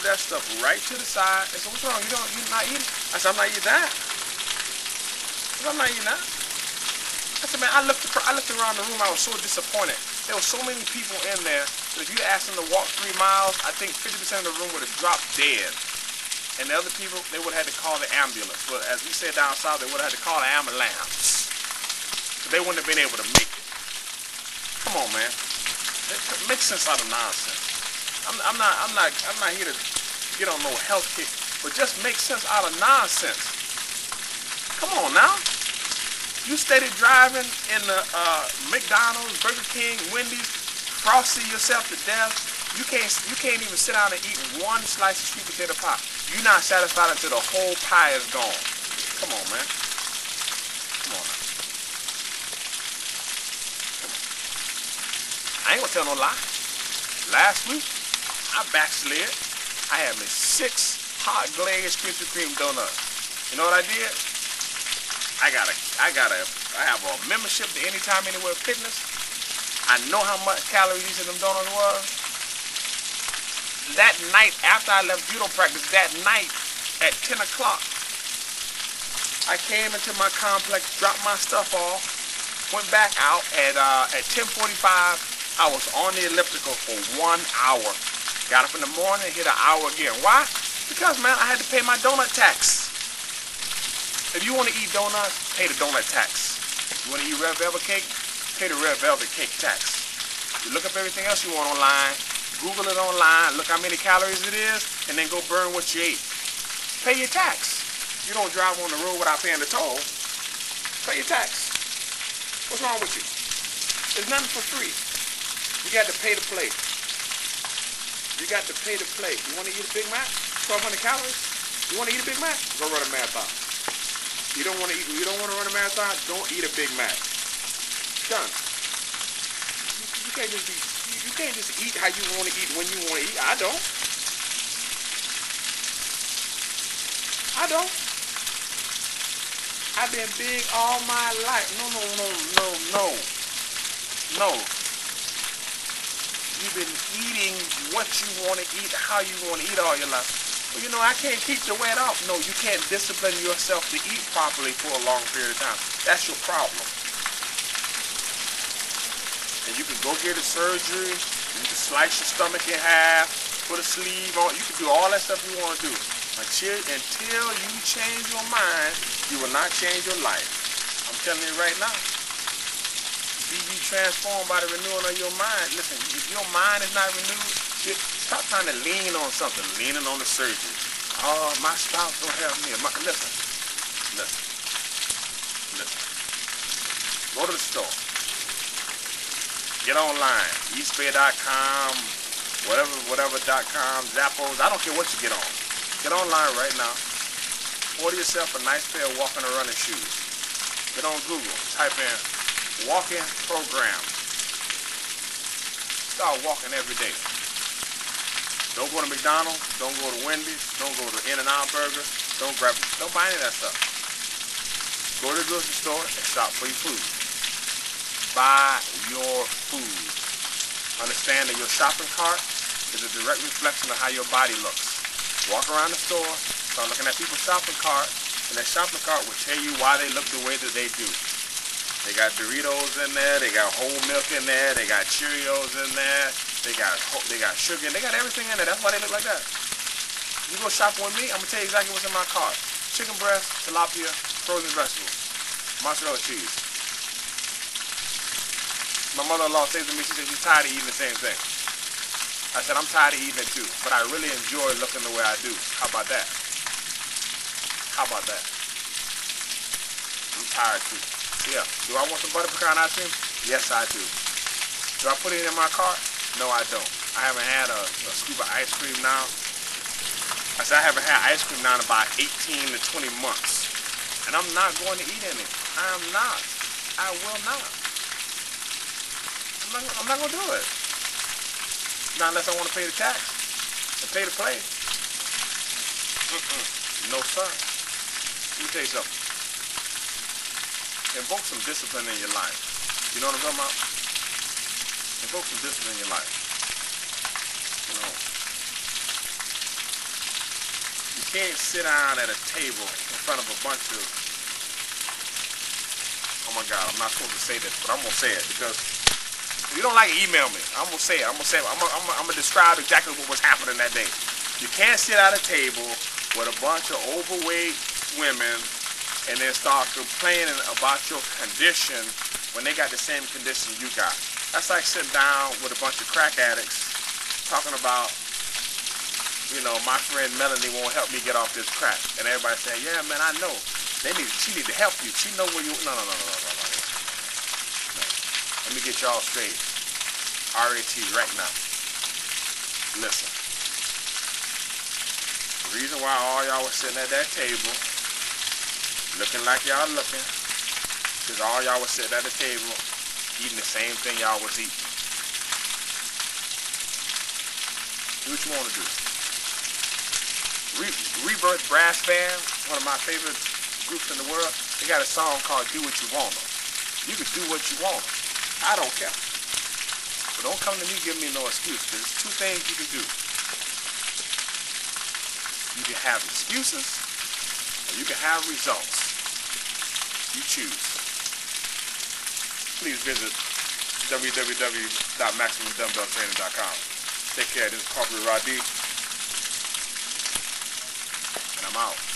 that stuff right to the side. They said, what's wrong? You're not eating? I said, I'm not eating that. I said, I'm not eating that. I said, man, I looked around the room. I was so disappointed. There were so many people in there that if you asked them to walk 3 miles, I think 50% of the room would have dropped dead. And the other people, they would have had to call the ambulance. But as we said down south, they would have had to call the ambulance. But they wouldn't have been able to make it. Come on, man. Make sense out of nonsense. I'm not here to get on no health kick, but just make sense out of nonsense. Come on now. You steady driving in the McDonald's, Burger King, Wendy's, frosting yourself to death. You can't even sit down and eat one slice of sweet potato pie. You're not satisfied until the whole pie is gone. Come on, man. Come on now. Come on. I ain't gonna tell no lie. Last week, I backslid. I had me 6 hot glazed Krispy Kreme donuts. You know what I did? I have a membership to Anytime Anywhere Fitness. I know how much calories each of them donuts was. That night after I left judo practice, that night at 10 o'clock, I came into my complex, dropped my stuff off, went back out at 10:45. I was on the elliptical for 1 hour. Got up in the morning, hit an hour again. Why? Because, man, I had to pay my donut tax. If you want to eat donuts, pay the donut tax. You want to eat red velvet cake, pay the red velvet cake tax. You look up everything else you want online, Google it online, look how many calories it is, and then go burn what you ate. Pay your tax. You don't drive on the road without paying the toll. Pay your tax. What's wrong with you? There's nothing for free. You got to pay to play. You got to pay to play. You want to eat a Big Mac? 1,200 calories? You want to eat a Big Mac? Go run a marathon. You don't want to run a marathon? Don't eat a Big Mac. Done. You can't just eat how you want to eat when you want to eat. I don't. I've been big all my life. No. You've been eating what you want to eat, how you want to eat all your life. Well, you know, I can't keep the weight off. No, you can't discipline yourself to eat properly for a long period of time. That's your problem. And you can go get a surgery. You can slice your stomach in half, put a sleeve on. You can do all that stuff you want to do. Until you change your mind, you will not change your life. I'm telling you right now. Be transformed by the renewing of your mind. Listen, if your mind is not renewed, stop trying to lean on something, leaning on the surgery. Oh, my spouse don't help me. Listen. Go to the store. Get online. eastbay.com, whatever.com, Zappos. I don't care what you get on. Get online right now. Order yourself a nice pair of walking or running shoes. Get on Google. Type in walking program. Start walking every day. Don't go to McDonald's. Don't go to Wendy's. Don't go to In-N-Out Burger. Don't buy any of that stuff. Go to the grocery store and shop for your food. Buy your food. Understand that your shopping cart is a direct reflection of how your body looks. Walk around the store, start looking at people's shopping cart, and that shopping cart will tell you why they look the way that they do. They got Doritos in there, they got whole milk in there, they got Cheerios in there, they got sugar, they got everything in there. That's why they look like that. You go shopping with me, I'm gonna tell you exactly what's in my cart. Chicken breast, tilapia, frozen vegetables, mozzarella cheese. My mother-in-law says to me, she says, you're tired of eating the same thing. I said, I'm tired of eating it too, but I really enjoy looking the way I do. How about that? How about that? I'm tired too. Yeah. Do I want some butter pecan ice cream? Yes, I do. Do I put it in my cart? No, I don't. I haven't had a scoop of ice cream now. I said I haven't had ice cream now in about 18 to 20 months. And I'm not going to eat any. I am not. I will not. I'm not going to do it. Not unless I want to pay the tax and pay to play. No, sir. Let me tell you something. Invoke some discipline in your life. You know what I'm talking about? Invoke some discipline in your life. You know, can't sit down at a table in front of a bunch of, oh my God, I'm not supposed to say this, but I'm gonna say it because if you don't like it, email me. I'm gonna say it. I'm gonna describe exactly what was happening that day. You can't sit at a table with a bunch of overweight women and then start complaining about your condition when they got the same condition you got. That's like sitting down with a bunch of crack addicts talking about, you know, my friend Melanie won't help me get off this crack. And everybody saying, yeah, man, I know. She need to help you. She know where you, no. Let me get y'all straight. RAT right now. Listen. The reason why all y'all was sitting at that table, looking like y'all looking, because all y'all was sitting at the table, eating the same thing y'all was eating. Do what you want to do. Rebirth Brass Band, one of my favorite groups in the world, they got a song called Do What You Want. You can do what you want. I don't care. But don't come to me giving me no excuse, because there's two things you can do. You can have excuses, or you can have results. You choose. Please visit www.maximumdumbbelltraining.com. Take care. This is Corporate Rhadi, and I'm out.